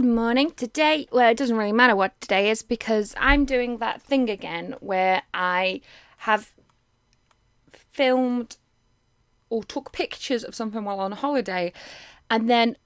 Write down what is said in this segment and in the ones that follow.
Good morning. Today, well, it doesn't really matter what today is because I'm doing that thing again where I have filmed or took pictures of something while on holiday and then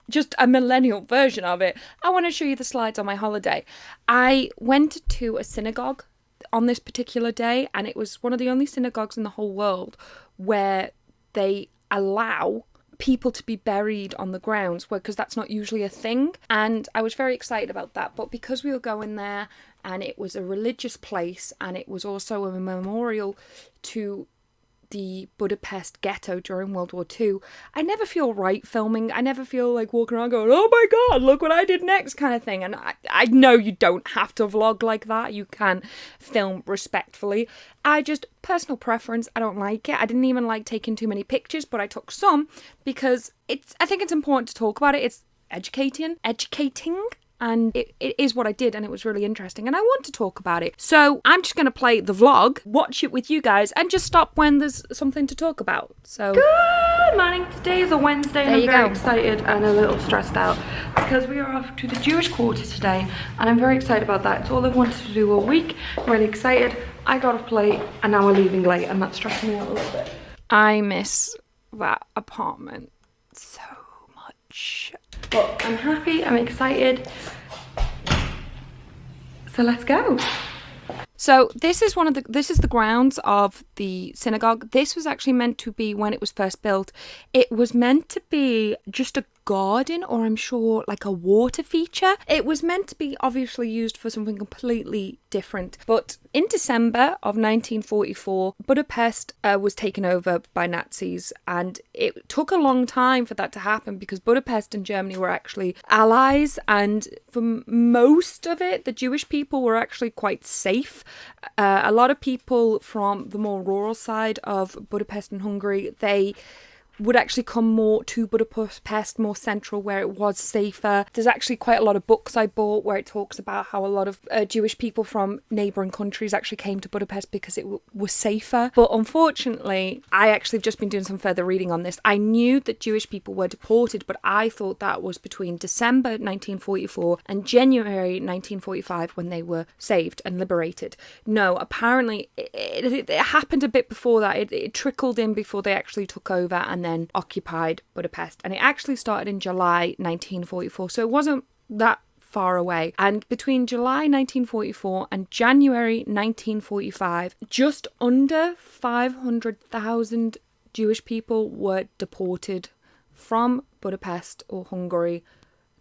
just a millennial version of it. I want to show you the slides on my holiday. I went to a synagogue on this particular day, and it was one of the only synagogues in the whole world where they allow people to be buried on the grounds, because that's not usually a thing. And I was very excited about that. But because we were going there and it was a religious place and it was also a memorial to the Budapest ghetto during World War II, I never feel right filming. I never feel like walking around going, oh my God, look what I did next kind of thing. And I know you don't have to vlog like that. You can film respectfully. Personal preference, I don't like it. I didn't even like taking too many pictures, but I took some because I think it's important to talk about it. It's educating. And it is what I did, and it was really interesting, and I want to talk about it. So I'm just going to play the vlog, watch it with you guys, and just stop when there's something to talk about. So good morning. Today is a Wednesday, and I'm very excited and a little stressed out because we are off to the Jewish Quarter today, and I'm very excited about that. It's all I've wanted to do all week. I'm really excited. I got up late, and now we're leaving late, and that's stressing me out a little bit. I miss that apartment so much. But I'm happy, I'm excited. So let's go. So this is the grounds of the synagogue. This was actually meant to be, when it was first built, it was meant to be just a garden, or I'm sure like a water feature. It was meant to be obviously used for something completely different. But in December of 1944, Budapest was taken over by Nazis, and it took a long time for that to happen because Budapest and Germany were actually allies, and for most of it, the Jewish people were actually quite safe. A lot of people from the more rural side of Budapest and Hungary, they would actually come more to Budapest, more central, where it was safer. There's actually quite a lot of books I bought where it talks about how a lot of Jewish people from neighbouring countries actually came to Budapest because it was safer. But unfortunately, I actually have just been doing some further reading on this. I knew that Jewish people were deported, but I thought that was between December 1944 and January 1945 when they were saved and liberated. No, apparently it happened a bit before that. It trickled in before they actually took over and then occupied Budapest, and it actually started in July 1944, so it wasn't that far away. And between July 1944 and January 1945, just under 500,000 Jewish people were deported from Budapest or Hungary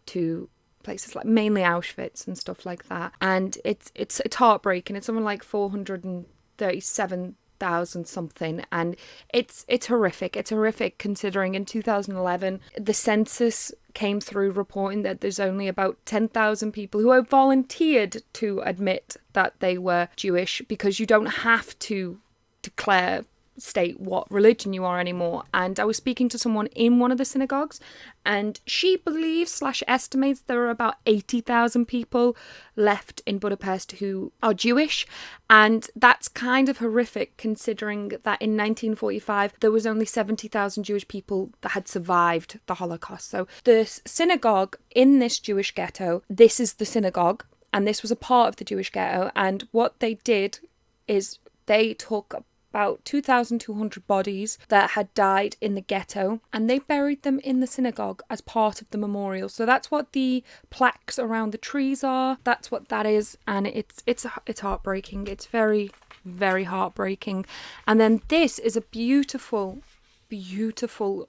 to places like mainly Auschwitz and stuff like that. And it's heartbreaking. It's something like 437,000 something, and it's horrific. It's horrific considering in 2011 the census came through reporting that there's only about 10,000 people who have volunteered to admit that they were Jewish, because you don't have to state what religion you are anymore. And I was speaking to someone in one of the synagogues, and she believes / estimates there are about 80,000 people left in Budapest who are Jewish, and that's kind of horrific considering that in 1945 there was only 70,000 Jewish people that had survived the Holocaust. So the synagogue in this Jewish ghetto, this is the synagogue, and this was a part of the Jewish ghetto, and what they did is they took about 2,200 bodies that had died in the ghetto, and they buried them in the synagogue as part of the memorial. So that's what the plaques around the trees are. That's what that is, and it's heartbreaking. It's very, very heartbreaking. And then this is a beautiful, beautiful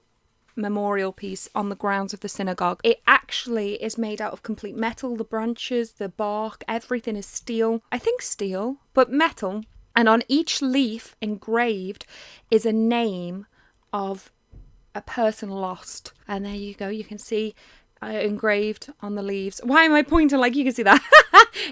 memorial piece on the grounds of the synagogue. It actually is made out of complete metal. The branches, the bark, everything is steel. I think steel, but metal. And on each leaf engraved is a name of a person lost. And there you go. You can see engraved on the leaves. Why am I pointing like you can see that?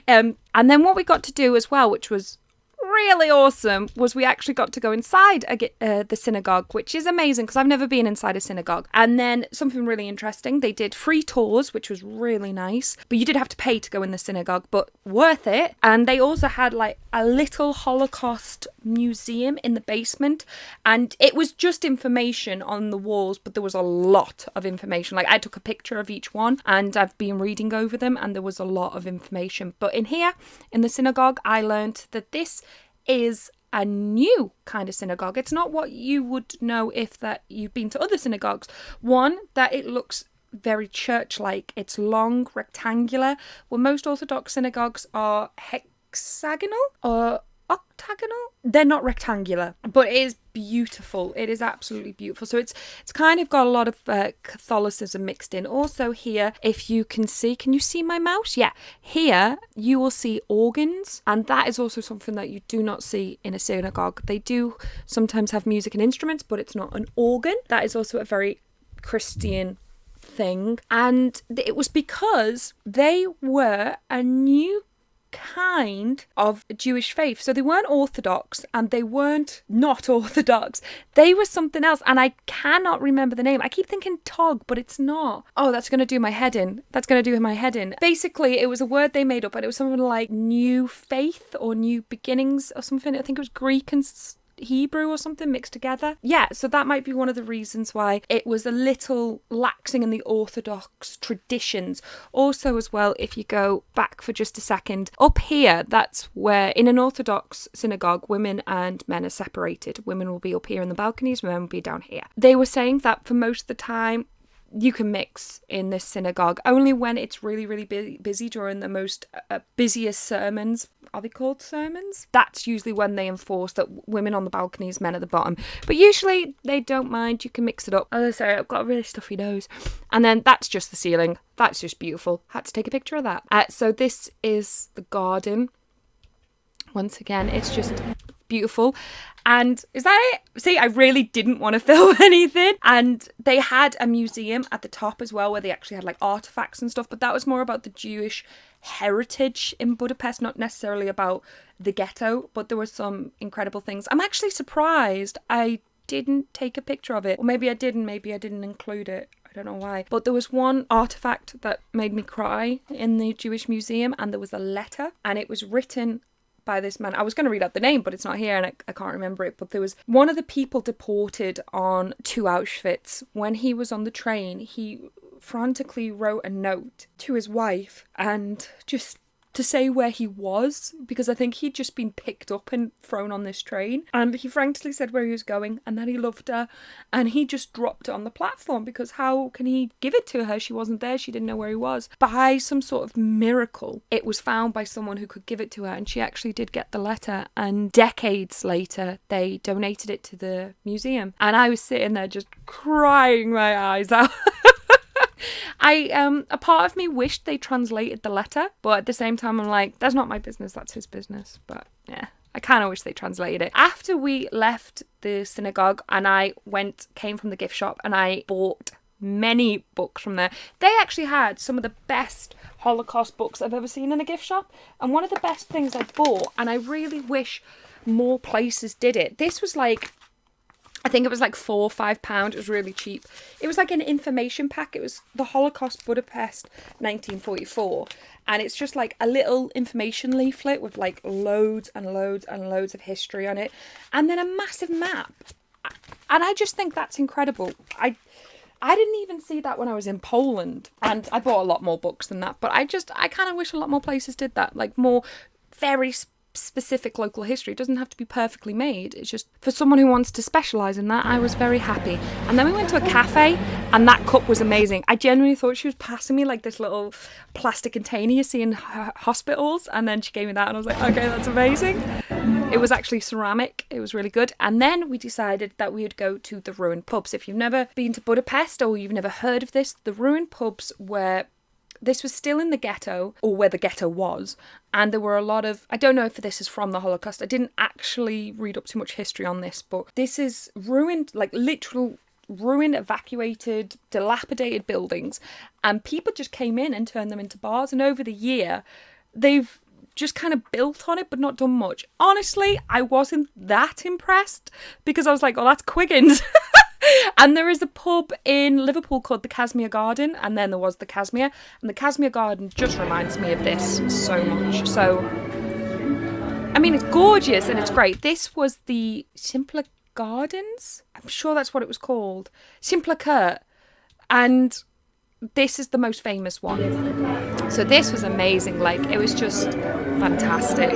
And then what we got to do as well, which was really awesome, was we actually got to go inside the synagogue, which is amazing because I've never been inside a synagogue. And then something really interesting, they did free tours, which was really nice, but you did have to pay to go in the synagogue, but worth it. And they also had like a little Holocaust museum in the basement, and it was just information on the walls, but there was a lot of information. Like, I took a picture of each one and I've been reading over them, and there was a lot of information. But in here, in the synagogue, I learned that this is a new kind of synagogue. It's not what you would know if that you've been to other synagogues. One, that it looks very church-like. It's long, rectangular. Well, most Orthodox synagogues are hexagonal or octagonal. They're not rectangular, but it is beautiful. It is absolutely beautiful. So it's kind of got a lot of Catholicism mixed in. Also here, if you can you see my mouse? Yeah. Here you will see organs, and that is also something that you do not see in a synagogue. They do sometimes have music and instruments, but it's not an organ. That is also a very Christian thing, and it was because they were a new kind of Jewish faith. So they weren't Orthodox and they weren't not Orthodox. They were something else, and I cannot remember the name. I keep thinking Tog, but it's not. Oh, that's going to do my head in. Basically, it was a word they made up, and it was something like new faith or new beginnings or something. I think it was Greek and Hebrew or something mixed together. Yeah, so that might be one of the reasons why it was a little laxing in the Orthodox traditions. Also, as well, if you go back for just a second, up here, that's where in an Orthodox synagogue, women and men are separated. Women will be up here in the balconies, men will be down here. They were saying that for most of the time, you can mix in this synagogue only when it's really, really busy during the most busiest sermons. Are they called sermons? That's usually when they enforce that women on the balconies, men at the bottom. But usually they don't mind. You can mix it up. As I say, I've got a really stuffy nose. And then that's just the ceiling. That's just beautiful. Had to take a picture of that. So this is the garden. Once again, it's just beautiful. And is that it? See, I really didn't want to film anything. And they had a museum at the top as well, where they actually had like artifacts and stuff, but that was more about the Jewish heritage in Budapest, not necessarily about the ghetto, but there were some incredible things. I'm actually surprised I didn't take a picture of it. Or maybe I didn't include it. I don't know why. But there was one artifact that made me cry in the Jewish museum, and there was a letter, and it was written by this man. I was going to read out the name, but it's not here and I can't remember it. But there was one of the people deported on to Auschwitz. When he was on the train, he frantically wrote a note to his wife and just to say where he was, because I think he'd just been picked up and thrown on this train, and he frankly said where he was going and that he loved her, and he just dropped it on the platform, because how can he give it to her? She wasn't there, she didn't know where he was. By some sort of miracle, it was found by someone who could give it to her, and she actually did get the letter, and decades later they donated it to the museum, and I was sitting there just crying my eyes out. A part of me wished they translated the letter, but at the same time I'm like, that's not my business, that's his business. But yeah, I kind of wish they translated it. After we left the synagogue and I came from the gift shop and I bought many books from there. They actually had some of the best Holocaust books I've ever seen in a gift shop, and one of the best things I bought, and I really wish more places did it. This was like, I think it was like £4 or £5. It was really cheap. It was like an information pack. It was the Holocaust Budapest 1944. And it's just like a little information leaflet with like loads and loads and loads of history on it. And then a massive map. And I just think that's incredible. I didn't even see that when I was in Poland. And I bought a lot more books than that. But I kind of wish a lot more places did that. Like more very specific local history. It doesn't have to be perfectly made. It's just for someone who wants to specialise in that. I was very happy. And then we went to a cafe and that cup was amazing. I genuinely thought she was passing me like this little plastic container you see in hospitals, and then she gave me that and I was like, okay, that's amazing. It was actually ceramic. It was really good. And then we decided that we would go to the ruined pubs. If you've never been to Budapest or you've never heard of this, the ruined pubs were... This was still in the ghetto, or where the ghetto was, and there were a lot of... I don't know if this is from the Holocaust. I didn't actually read up too much history on this, but this is ruined, like literal ruined, evacuated, dilapidated buildings, and people just came in and turned them into bars, and over the year, they've just kind of built on it, but not done much. Honestly, I wasn't that impressed, because I was like, oh, that's Quiggins. And there is a pub in Liverpool called the Casimir Garden, and then there was the Casimir, and the Casimir Garden just reminds me of this so much. So I mean, it's gorgeous and it's great. This was the Simpler Gardens. I'm sure that's what it was called. Simpler Court. And this is the most famous one. So this was amazing. Like, it was just fantastic.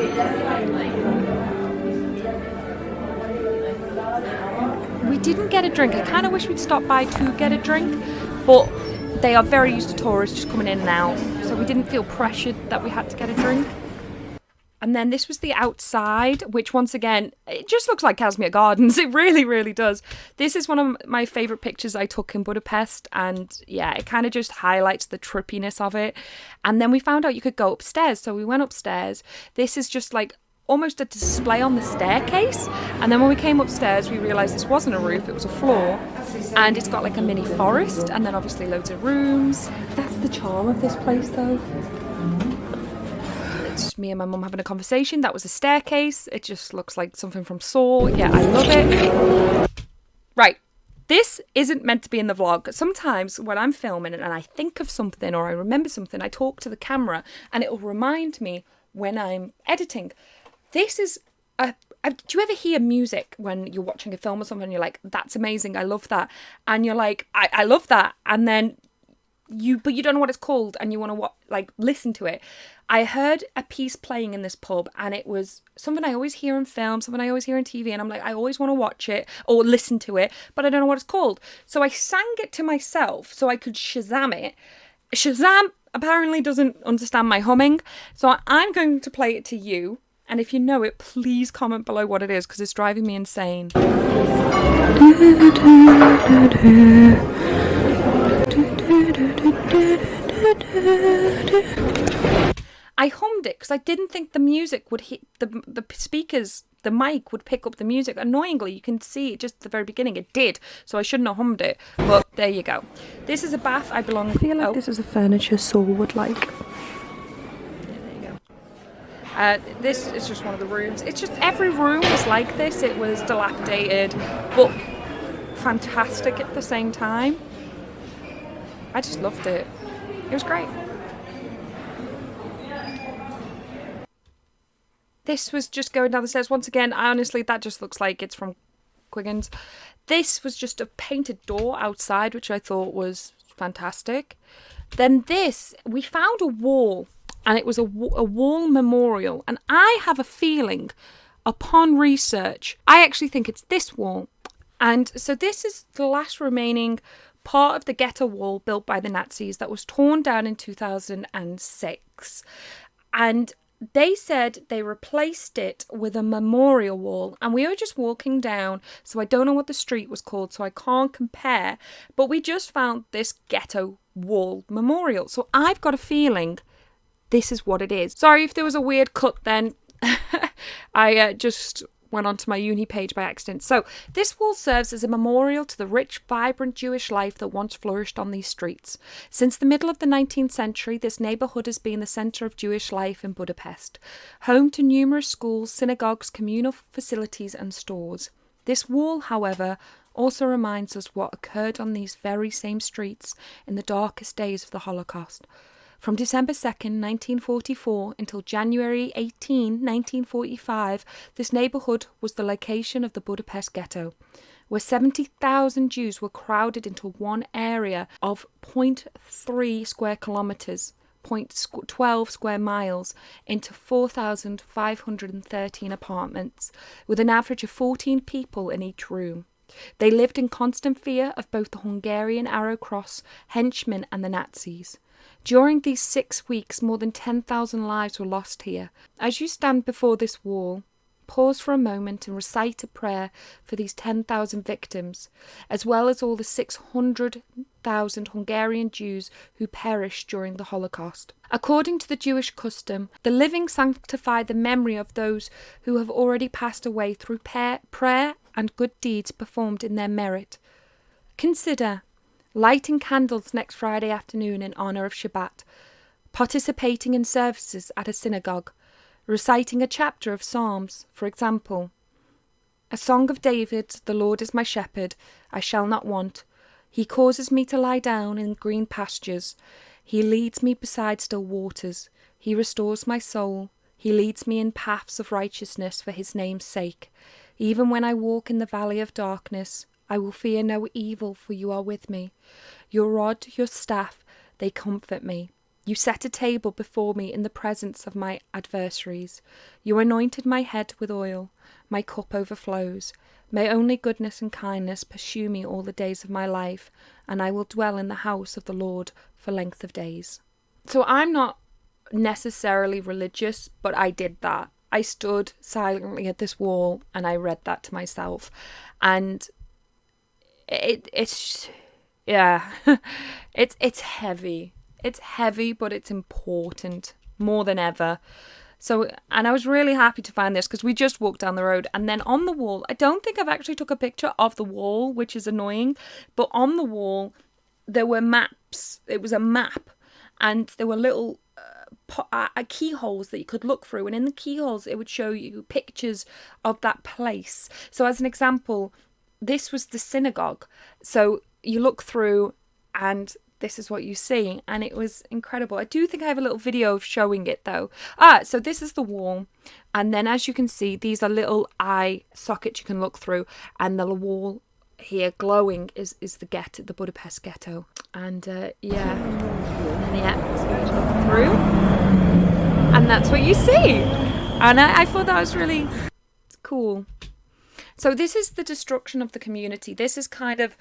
We didn't get a drink. I kind of wish we'd stopped by to get a drink, but they are very used to tourists just coming in and out. So we didn't feel pressured that we had to get a drink. And then this was the outside, which once again, it just looks like Casimir Gardens. It really, really does. This is one of my favourite pictures I took in Budapest. And yeah, it kind of just highlights the trippiness of it. And then we found out you could go upstairs. So we went upstairs. This is just like almost a display on the staircase. And then when we came upstairs, we realised this wasn't a roof, it was a floor. And it's got like a mini forest and then obviously loads of rooms. That's the charm of this place though. It's me and my mum having a conversation. That was a staircase. It just looks like something from Saw. Yeah, I love it. Right. This isn't meant to be in the vlog. Sometimes when I'm filming and I think of something or I remember something, I talk to the camera and it will remind me when I'm editing. This is do you ever hear music when you're watching a film or something and you're like, that's amazing, I love that. And you're like, I love that. And then but you don't know what it's called and you want to listen to it. I heard a piece playing in this pub and it was something I always hear in film, something I always hear in TV, and I'm like, I always want to watch it or listen to it, but I don't know what it's called. So I sang it to myself so I could Shazam it. Shazam apparently doesn't understand my humming, so I'm going to play it to you. And if you know it, please comment below what it is because it's driving me insane. I hummed it because I didn't think the music would hit the speakers, the mic would pick up the music. Annoyingly, you can see it just at the very beginning. It did, so I shouldn't have hummed it. But there you go. This is a bath I belong to. I feel like this is a furniture Saul would like. This is just one of the rooms. It's just every room was like this. It was dilapidated, but fantastic at the same time. I just loved it. It was great. This was just going down the stairs. Once again, honestly, that just looks like it's from Quiggins. This was just a painted door outside, which I thought was fantastic. Then this, we found a wall, and it was a wall memorial. And I have a feeling, upon research, I actually think it's this wall. And so this is the last remaining part of the ghetto wall built by the Nazis that was torn down in 2006. And they said they replaced it with a memorial wall, and we were just walking down, so I don't know what the street was called, so I can't compare, but we just found this ghetto wall memorial. So I've got a feeling this is what it is. Sorry if there was a weird cut then. I just went onto my uni page by accident. So this wall serves as a memorial to the rich, vibrant Jewish life that once flourished on these streets. Since the middle of the 19th century, this neighbourhood has been the centre of Jewish life in Budapest, home to numerous schools, synagogues, communal facilities and stores. This wall, however, also reminds us what occurred on these very same streets in the darkest days of the Holocaust. From December 2nd, 1944 until January 18, 1945, this neighbourhood was the location of the Budapest ghetto, where 70,000 Jews were crowded into one area of 0.3 square kilometres, 0.12 square miles, into 4,513 apartments, with an average of 14 people in each room. They lived in constant fear of both the Hungarian Arrow Cross henchmen and the Nazis. During these 6 weeks, more than 10,000 lives were lost here. As you stand before this wall, pause for a moment and recite a prayer for these 10,000 victims, as well as all the 600,000 Hungarian Jews who perished during the Holocaust. According to the Jewish custom, the living sanctify the memory of those who have already passed away through prayer and good deeds performed in their merit. Consider lighting candles next Friday afternoon in honour of Shabbat, participating in services at a synagogue, reciting a chapter of Psalms, for example, a song of David, "The Lord is my shepherd, I shall not want. He causes me to lie down in green pastures. He leads me beside still waters. He restores my soul. He leads me in paths of righteousness for his name's sake. Even when I walk in the valley of darkness, I will fear no evil, for you are with me. Your rod, your staff, they comfort me. You set a table before me in the presence of my adversaries. You anointed my head with oil. My cup overflows. May only goodness and kindness pursue me all the days of my life, and I will dwell in the house of the Lord for length of days. So I'm not necessarily religious, but I did that. I stood silently at this wall and I read that to myself. And it's heavy. It's heavy, but it's important more than ever. So, and I was really happy to find this because we just walked down the road, and then on the wall, I don't think I've actually took a picture of the wall, which is annoying, but on the wall there were maps. It was a map, and there were little keyholes that you could look through, and in the keyholes it would show you pictures of that place. So as an example, this was the synagogue. So you look through and this is what you see, and it was incredible. I do think I have a little video of showing it though. So this is the wall, and then as you can see, these are little eye sockets you can look through, and the wall here glowing is the ghetto, the Budapest ghetto. And so you look through, and that's what you see. And I thought that was really cool. So this is the destruction of the community. This is kind of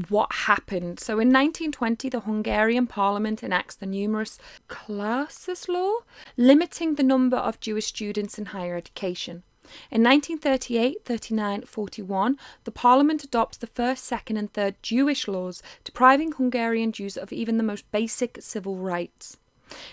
what happened. So in 1920, the Hungarian parliament enacts the numerous clauses law, limiting the number of Jewish students in higher education. In 1938, 39, 41, the parliament adopts the first, second and third Jewish laws, depriving Hungarian Jews of even the most basic civil rights.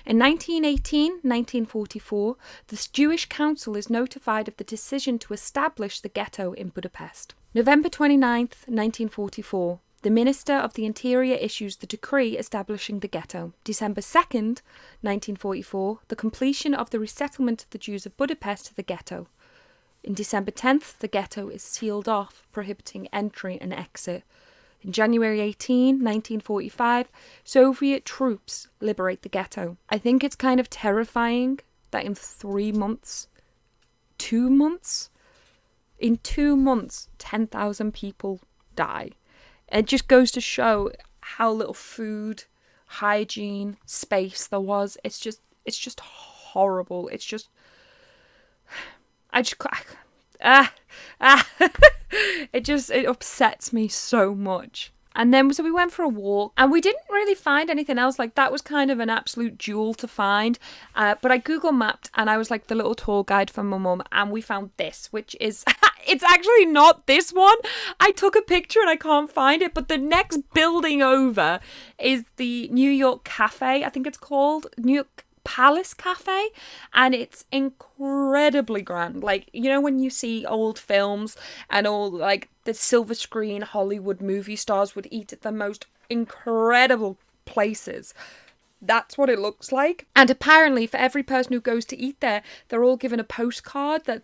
In 1918, 1944, the Jewish Council is notified of the decision to establish the ghetto in Budapest. November 29th, 1944, the Minister of the Interior issues the decree establishing the ghetto. December 2nd, 1944, the completion of the resettlement of the Jews of Budapest to the ghetto. In December 10th, the ghetto is sealed off, prohibiting entry and exit. In January 18, 1945, Soviet troops liberate the ghetto. I think it's kind of terrifying that in 3 months, 2 months, in 2 months, 10,000 people die. It just goes to show how little food, hygiene, space there was. It's just horrible. It's just, it upsets me so much. And then so we went for a walk, and we didn't really find anything else. Like, that was kind of an absolute jewel to find. But I Google mapped, and I was like the little tour guide for my mum, and we found this, which is, it's actually not this one. I took a picture and I can't find it, but the next building over is the New York Cafe, I think it's called, New York Palace Cafe, and it's incredibly grand. Like, you know when you see old films and all like the silver screen Hollywood movie stars would eat at the most incredible places, that's what it looks like. And apparently for every person who goes to eat there, they're all given a postcard that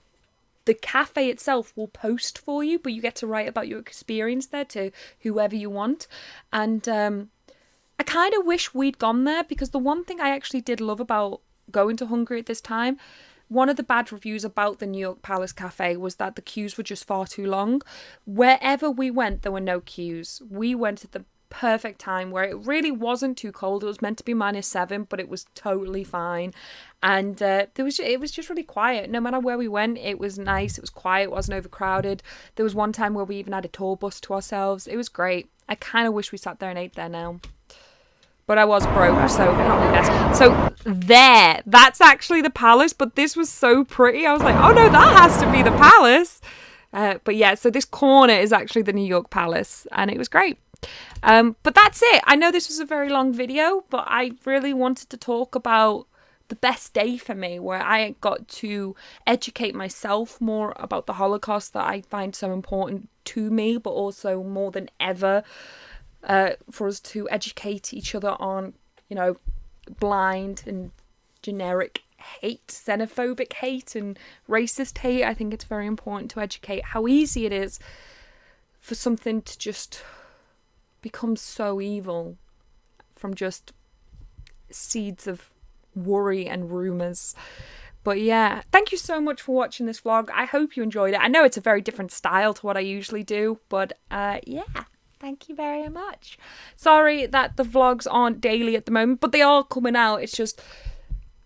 the cafe itself will post for you, but you get to write about your experience there to whoever you want. And I kind of wish we'd gone there, because the one thing I actually did love about going to Hungary at this time, one of the bad reviews about the New York Palace Cafe was that the queues were just far too long. Wherever we went, there were no queues. We went at the perfect time where it really wasn't too cold. It was meant to be -7, but it was totally fine. And it was just really quiet. No matter where we went, it was nice. It was quiet. It wasn't overcrowded. There was one time where we even had a tour bus to ourselves. It was great. I kind of wish we sat there and ate there now. But I was broke, so probably best. So that's actually the palace, but this was so pretty. I was like, oh no, that has to be the palace. But yeah, so this corner is actually the New York Palace, and it was great. But that's it. I know this was a very long video, but I really wanted to talk about the best day for me, where I got to educate myself more about the Holocaust that I find so important to me, but also more than ever, for us to educate each other on, you know, blind and generic hate, xenophobic hate and racist hate. I think it's very important to educate how easy it is for something to just become so evil from just seeds of worry and rumours. But yeah, thank you so much for watching this vlog. I hope you enjoyed it. I know it's a very different style to what I usually do, but yeah, thank you very much. Sorry that the vlogs aren't daily at the moment, but they are coming out. It's just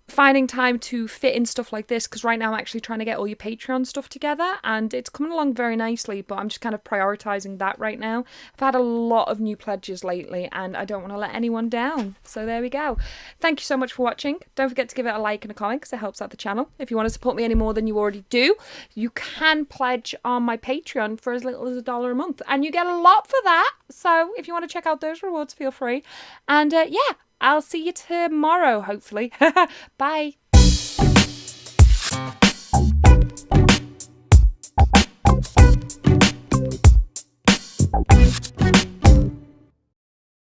finding time to fit in stuff like this, because right now I'm actually trying to get all your Patreon stuff together and it's coming along very nicely, but I'm just kind of prioritizing that right now. I've had a lot of new pledges lately and I don't want to let anyone down, so there we go. Thank you so much for watching. Don't forget to give it a like and a comment because it helps out the channel. If you want to support me any more than you already do, you can pledge on my Patreon for as little as $1 a month and you get a lot for that. So if you want to check out those rewards, feel free. And yeah, I'll see you tomorrow, hopefully. Bye.